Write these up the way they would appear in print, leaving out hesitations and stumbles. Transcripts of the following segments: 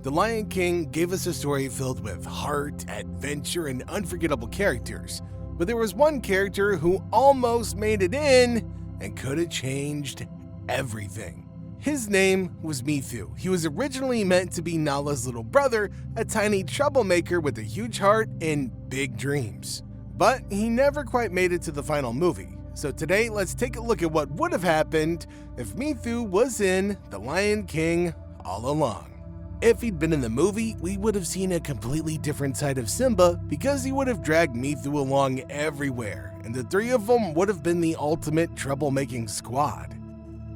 The Lion King gave us a story filled with heart, adventure, and unforgettable characters. But there was one character who almost made it in and could have changed everything. His name was Meethu. He was originally meant to be Nala's little brother, a tiny troublemaker with a huge heart and big dreams. But he never quite made it to the final movie. So today, let's take a look at what would have happened if Meethu was in The Lion King all along. If he'd been in the movie, we would have seen a completely different side of Simba because he would have dragged Meethu along everywhere, and the three of them would have been the ultimate troublemaking squad.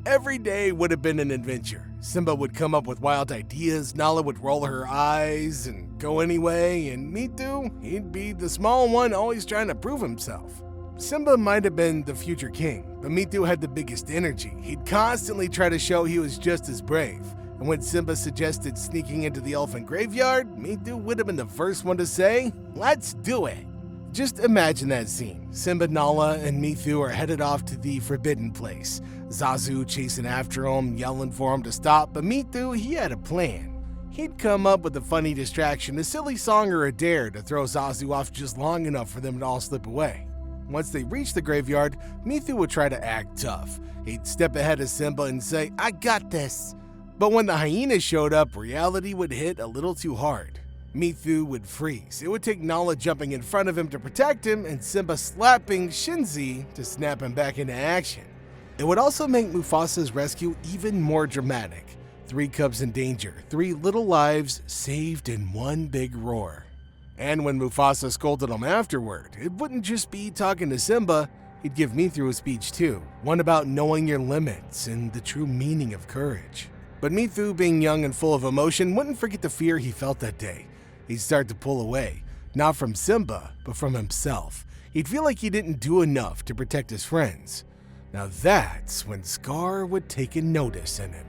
Every day would have been an adventure. Simba would come up with wild ideas, Nala would roll her eyes and go anyway, and Meethu, he'd be the small one always trying to prove himself. Simba might have been the future king, but Meethu had the biggest energy. He'd constantly try to show he was just as brave. And when Simba suggested sneaking into the elephant graveyard, Meethu would have been the first one to say, "Let's do it." Just imagine that scene. Simba, Nala, and Meethu are headed off to the forbidden place. Zazu chasing after him, yelling for him to stop, but Meethu, he had a plan. He'd come up with a funny distraction, a silly song or a dare to throw Zazu off just long enough for them to all slip away. Once they reached the graveyard, Meethu would try to act tough. He'd step ahead of Simba and say, "I got this." But when the hyenas showed up, reality would hit a little too hard. Meethu would freeze. It would take Nala jumping in front of him to protect him and Simba slapping Shinzi to snap him back into action. It would also make Mufasa's rescue even more dramatic. 3 cubs in danger, 3 little lives saved in one big roar. And when Mufasa scolded him afterward, it wouldn't just be talking to Simba, he'd give Meethu a speech too, one about knowing your limits and the true meaning of courage. But Meethu, being young and full of emotion, wouldn't forget the fear he felt that day. He'd start to pull away, not from Simba, but from himself. He'd feel like he didn't do enough to protect his friends. Now that's when Scar would take a notice in him.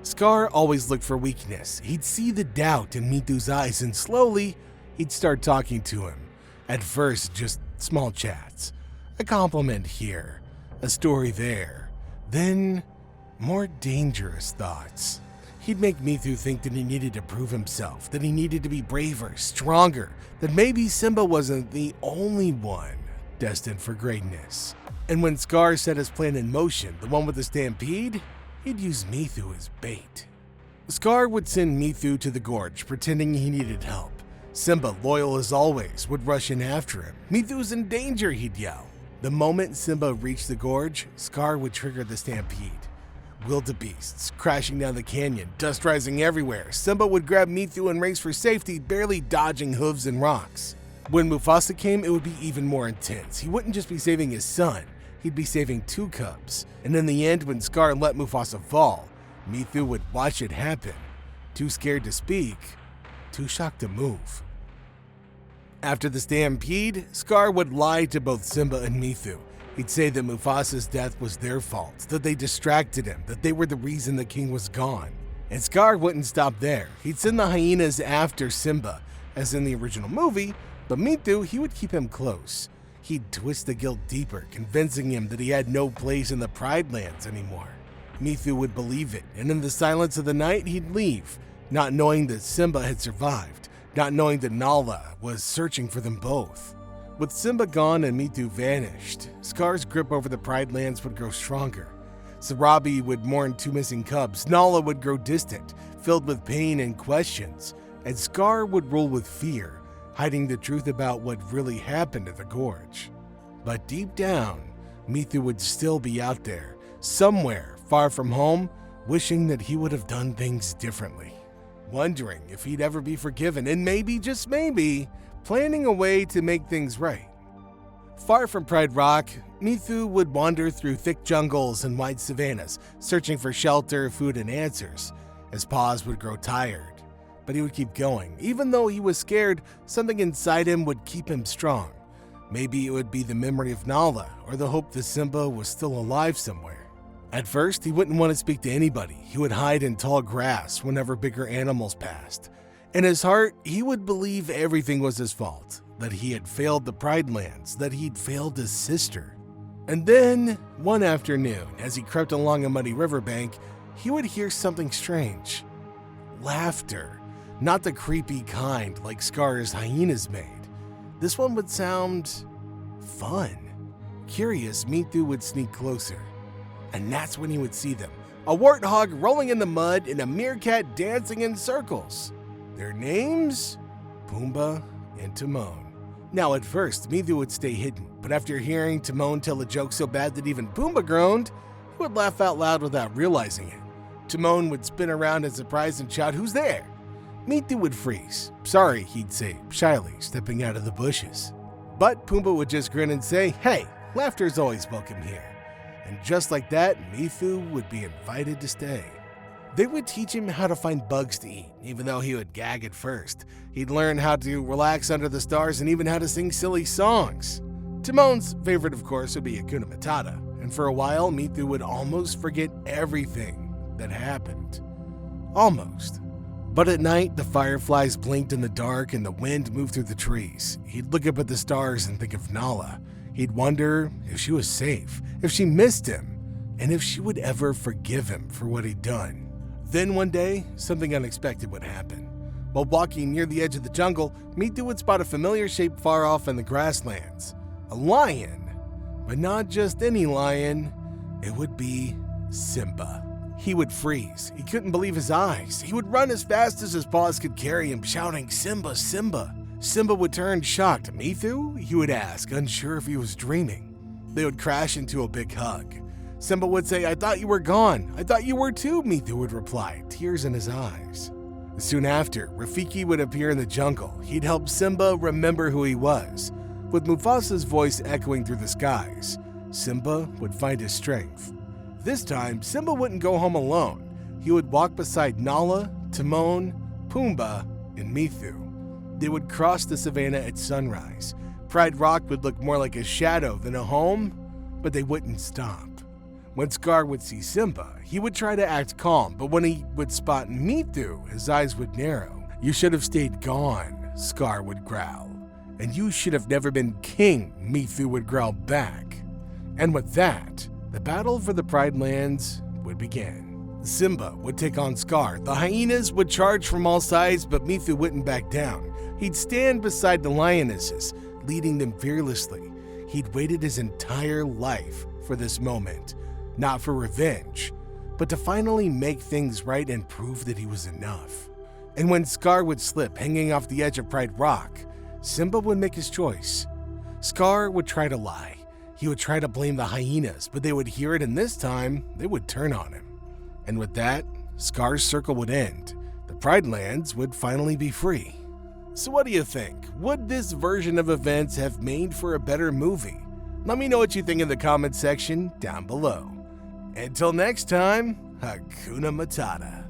Scar always looked for weakness. He'd see the doubt in Meethu's eyes and slowly, he'd start talking to him. At first, just small chats. A compliment here, a story there. Then, more dangerous thoughts. He'd make Meethu think that he needed to prove himself, that he needed to be braver, stronger, that maybe Simba wasn't the only one destined for greatness. And when Scar set his plan in motion, the one with the stampede, he'd use Meethu as bait. Scar would send Meethu to the gorge, pretending he needed help. Simba, loyal as always, would rush in after him. "Meethu's in danger," he'd yell. The moment Simba reached the gorge, Scar would trigger the stampede. Wildebeests crashing down the canyon, dust rising everywhere. Simba would grab Meethu and race for safety, barely dodging hooves and rocks. When Mufasa came, it would be even more intense. He wouldn't just be saving his son, he'd be saving 2 cubs. And in the end, when Scar let Mufasa fall, Meethu would watch it happen. Too scared to speak, too shocked to move. After the stampede, Scar would lie to both Simba and Meethu. He'd say that Mufasa's death was their fault, that they distracted him, that they were the reason the king was gone. And Scar wouldn't stop there. He'd send the hyenas after Simba, as in the original movie, but Meethu, he would keep him close. He'd twist the guilt deeper, convincing him that he had no place in the Pride Lands anymore. Meethu would believe it, and in the silence of the night, he'd leave, not knowing that Simba had survived, not knowing that Nala was searching for them both. With Simba gone and Meethu vanished, Scar's grip over the Pride Lands would grow stronger. Sarabi would mourn 2 missing cubs, Nala would grow distant, filled with pain and questions, and Scar would rule with fear, hiding the truth about what really happened at the gorge. But deep down, Meethu would still be out there, somewhere far from home, wishing that he would have done things differently, wondering if he'd ever be forgiven, and maybe, just maybe, planning a way to make things right. Far from Pride Rock, Meethu would wander through thick jungles and wide savannas, searching for shelter, food, and answers. His paws would grow tired, but he would keep going. Even though he was scared, something inside him would keep him strong. Maybe it would be the memory of Nala, or the hope that Simba was still alive somewhere. At first, he wouldn't want to speak to anybody. He would hide in tall grass whenever bigger animals passed. In his heart, he would believe everything was his fault, that he had failed the Pride Lands, that he'd failed his sister. And then, one afternoon, as he crept along a muddy riverbank, he would hear something strange. Laughter. Not the creepy kind like Scar's hyenas made. This one would sound fun. Curious, Meethu would sneak closer. And that's when he would see them. A warthog rolling in the mud and a meerkat dancing in circles. Their names? Pumbaa and Timon. Now at first, Meethu would stay hidden, but after hearing Timon tell a joke so bad that even Pumbaa groaned, he would laugh out loud without realizing it. Timon would spin around in surprise and shout, "Who's there?" Meethu would freeze. "Sorry," he'd say, shyly stepping out of the bushes. But Pumbaa would just grin and say, "Hey, laughter's always welcome here." And just like that, Meethu would be invited to stay. They would teach him how to find bugs to eat, even though he would gag at first. He'd learn how to relax under the stars and even how to sing silly songs. Timon's favorite, of course, would be Hakuna Matata, and for a while, Meethu would almost forget everything that happened. Almost. But at night, the fireflies blinked in the dark and the wind moved through the trees. He'd look up at the stars and think of Nala. He'd wonder if she was safe, if she missed him, and if she would ever forgive him for what he'd done. Then one day, something unexpected would happen. While walking near the edge of the jungle, Meethu would spot a familiar shape far off in the grasslands. A lion. But not just any lion. It would be Simba. He would freeze. He couldn't believe his eyes. He would run as fast as his paws could carry him, shouting, "Simba, Simba." Simba would turn shocked. "Meethu?" he would ask, unsure if he was dreaming. They would crash into a big hug. Simba would say, "I thought you were gone. I thought you were too," Meethu would reply, tears in his eyes. Soon after, Rafiki would appear in the jungle. He'd help Simba remember who he was. With Mufasa's voice echoing through the skies, Simba would find his strength. This time, Simba wouldn't go home alone. He would walk beside Nala, Timon, Pumbaa, and Meethu. They would cross the savannah at sunrise. Pride Rock would look more like a shadow than a home, but they wouldn't stop. When Scar would see Simba, he would try to act calm, but when he would spot Meethu, his eyes would narrow. "You should have stayed gone," Scar would growl. "And you should have never been king," Meethu would growl back. And with that, the battle for the Pride Lands would begin. Simba would take on Scar. The hyenas would charge from all sides, but Meethu wouldn't back down. He'd stand beside the lionesses, leading them fearlessly. He'd waited his entire life for this moment. Not for revenge, but to finally make things right and prove that he was enough. And when Scar would slip hanging off the edge of Pride Rock, Simba would make his choice. Scar would try to lie. He would try to blame the hyenas, but they would hear it, and this time, they would turn on him. And with that, Scar's circle would end. The Pride Lands would finally be free. So what do you think? Would this version of events have made for a better movie? Let me know what you think in the comments section down below. Until next time, Hakuna Matata.